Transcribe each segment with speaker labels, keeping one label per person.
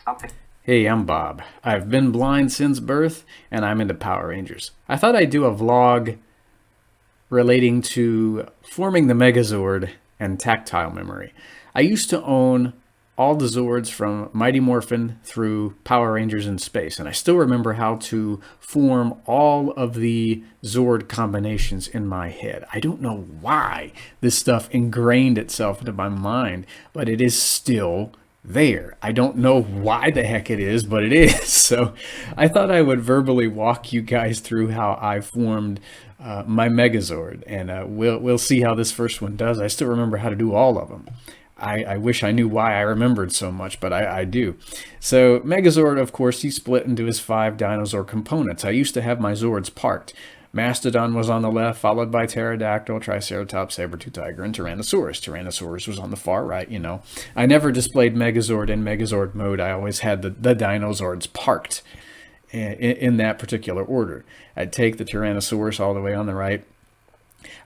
Speaker 1: Okay.
Speaker 2: Hey, I'm Bob. I've been blind since birth, and I'm into Power Rangers. I thought I'd do a vlog relating to forming the Megazord and tactile memory. I used to own all the Zords from Mighty Morphin through Power Rangers in Space, and I still remember how to form all of the Zord combinations in my head. I don't know why this stuff ingrained itself into my mind, but it is still there. I don't know why the heck it is, but it is. So I thought I would verbally walk you guys through how I formed my Megazord, and we'll see how this first one does. I still remember how to do all of them. I wish I knew why I remembered so much, but I do. So Megazord, of course, he split into his 5 dinosaur components. I used to have my Zords parked. Mastodon was on the left, followed by Pterodactyl, Triceratops, Saber-tooth Tiger, and Tyrannosaurus. Tyrannosaurus was on the far right, you know. I never displayed Megazord in Megazord mode. I always had the Dinozords parked in that particular order. I'd take the Tyrannosaurus all the way on the right.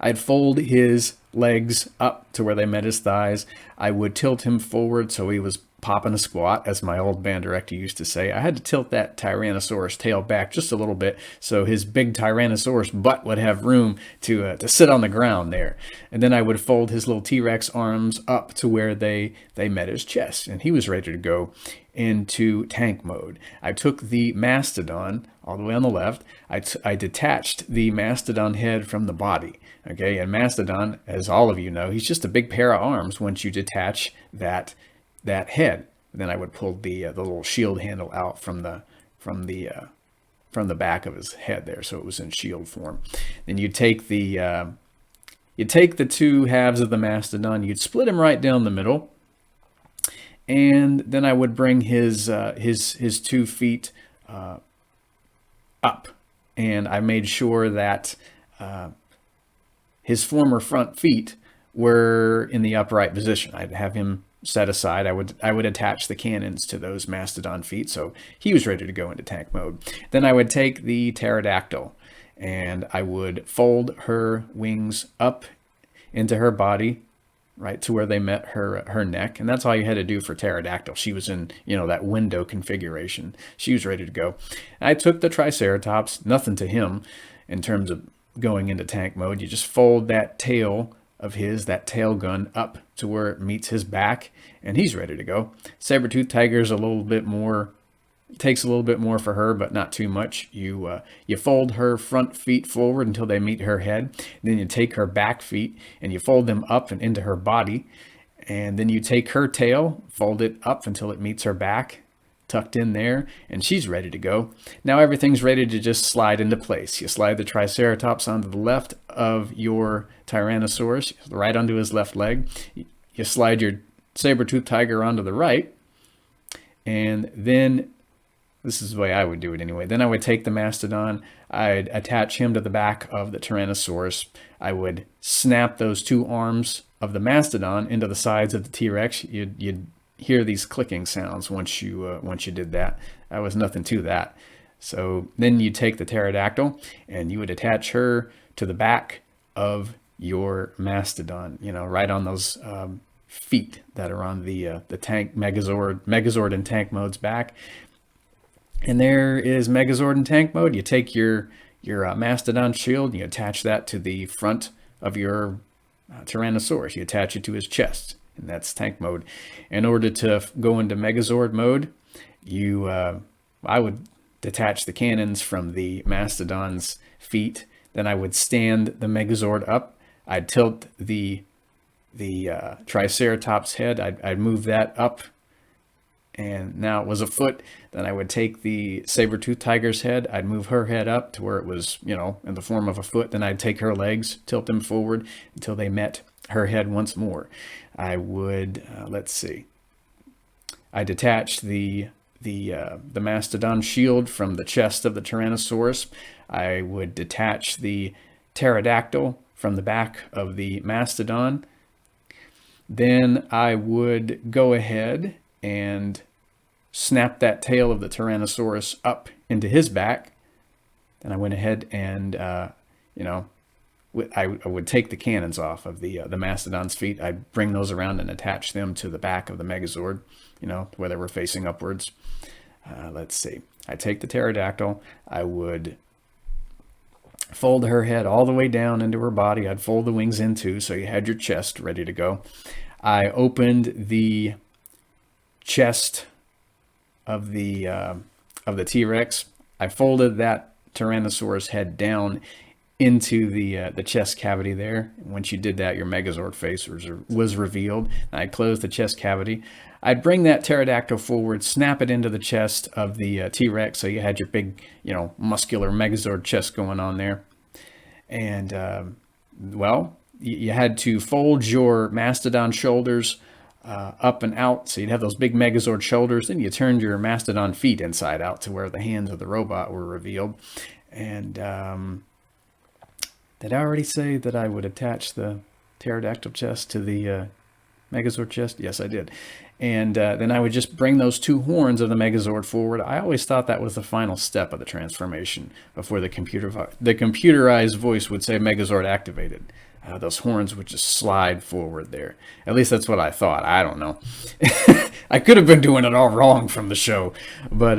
Speaker 2: I'd fold his legs up to where they met his thighs. I would tilt him forward so he was popping a squat, as my old band director used to say. I had to tilt that Tyrannosaurus tail back just a little bit so his big Tyrannosaurus butt would have room to sit on the ground there. And then I would fold his little T-Rex arms up to where they met his chest, and he was ready to go into tank mode. I took the Mastodon all the way on the left. I detached the Mastodon head from the body. Okay, and Mastodon, as all of you know, he's just a big pair of arms once you detach that head. Then I would pull the little shield handle out from the back of his head there, so it was in shield form. Then you take the 2 halves of the Mastodon, you'd split him right down the middle, and then I would bring his 2 feet up, and I made sure that his former front feet were in the upright position. I'd have him set aside. I would attach the cannons to those Mastodon feet, so he was ready to go into tank mode. Then I would take the Pterodactyl, and I would fold her wings up into her body, right to where they met her neck, and that's all you had to do for Pterodactyl. She was in, that window configuration. She was ready to go. I took the Triceratops, nothing to him in terms of going into tank mode. You just fold that tail of his, that tail gun, up to where it meets his back, and he's ready to go. Saber-tooth Tiger's takes a little bit more for her, but not too much. You fold her front feet forward until they meet her head. Then you take her back feet and you fold them up and into her body. And then you take her tail, fold it up until it meets her back, tucked in there, and she's ready to go. Now everything's ready to just slide into place. You slide the Triceratops onto the left of your Tyrannosaurus, right onto his left leg. You slide your Saber-tooth Tiger onto the right, and then, this is the way I would do it anyway, then I would take the Mastodon, I'd attach him to the back of the Tyrannosaurus. I would snap those 2 arms of the Mastodon into the sides of the T-Rex. You'd hear these clicking sounds once you did that. That was nothing to that. So then you take the Pterodactyl and you would attach her to the back of your Mastodon, right on those feet that are on the tank Megazord and tank mode's back. And there is Megazord in tank mode. You take your Mastodon shield and you attach that to the front of your Tyrannosaurus. You attach it to his chest, and that's tank mode. In order to go into Megazord mode, I would detach the cannons from the Mastodon's feet. Then I would stand the Megazord up. I'd tilt the Triceratops head. I'd move that up, and now it was a foot. Then I would take the Saber-tooth Tiger's head. I'd move her head up to where it was, in the form of a foot. Then I'd take her legs, tilt them forward until they met her head once more. I would, let's see. I detached the Mastodon shield from the chest of the Tyrannosaurus. I would detach the Pterodactyl from the back of the Mastodon. Then I would go ahead and snap that tail of the Tyrannosaurus up into his back. Then I went ahead and, I would take the cannons off of the Mastodon's feet. I'd bring those around and attach them to the back of the Megazord, where they were facing upwards. Let's see. I take the pterodactyl. I would fold her head all the way down into her body. I'd fold the wings in too, so you had your chest ready to go. I opened the chest of the T-Rex. I folded that Tyrannosaurus head down into the chest cavity there. Once you did that, your Megazord face was revealed. I closed the chest cavity. I'd bring that pterodactyl forward, snap it into the chest of the T-Rex, so you had your big, muscular Megazord chest going on there. And, well, you had to fold your Mastodon shoulders up and out, so you'd have those big Megazord shoulders. Then you turned your Mastodon feet inside out to where the hands of the robot were revealed. And did I already say that I would attach the pterodactyl chest to the Megazord chest? Yes, I did. And then I would just bring those two horns of the Megazord forward. I always thought that was the final step of the transformation before the computerized voice would say Megazord activated. Those horns would just slide forward there. At least that's what I thought. I don't know. I could have been doing it all wrong from the show, but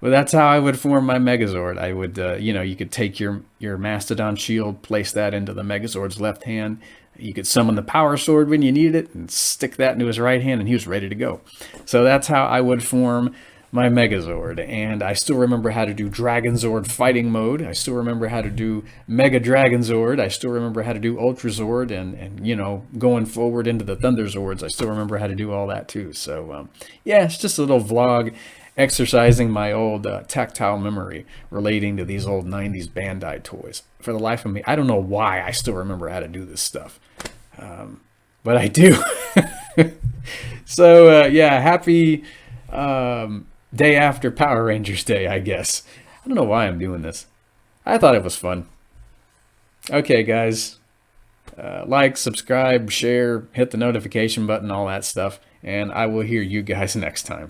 Speaker 2: that's how I would form my Megazord. I would, you could take your Mastodon shield, place that into the Megazord's left hand. You could summon the power sword when you needed it and stick that into his right hand, and he was ready to go. So that's how I would form my Megazord. And I still remember how to do Dragonzord fighting mode. I still remember how to do Mega Dragonzord. I still remember how to do Ultrazord and going forward into the Thunderzords. I still remember how to do all that too. So yeah, it's just a little vlog exercising my old tactile memory relating to these old 90s Bandai toys. For the life of me, I don't know why I still remember how to do this stuff. But I do. So yeah, happy day after Power Rangers Day, I guess. I don't know why I'm doing this. I thought it was fun. Okay, guys. Like, subscribe, share, hit the notification button, all that stuff. And I will hear you guys next time.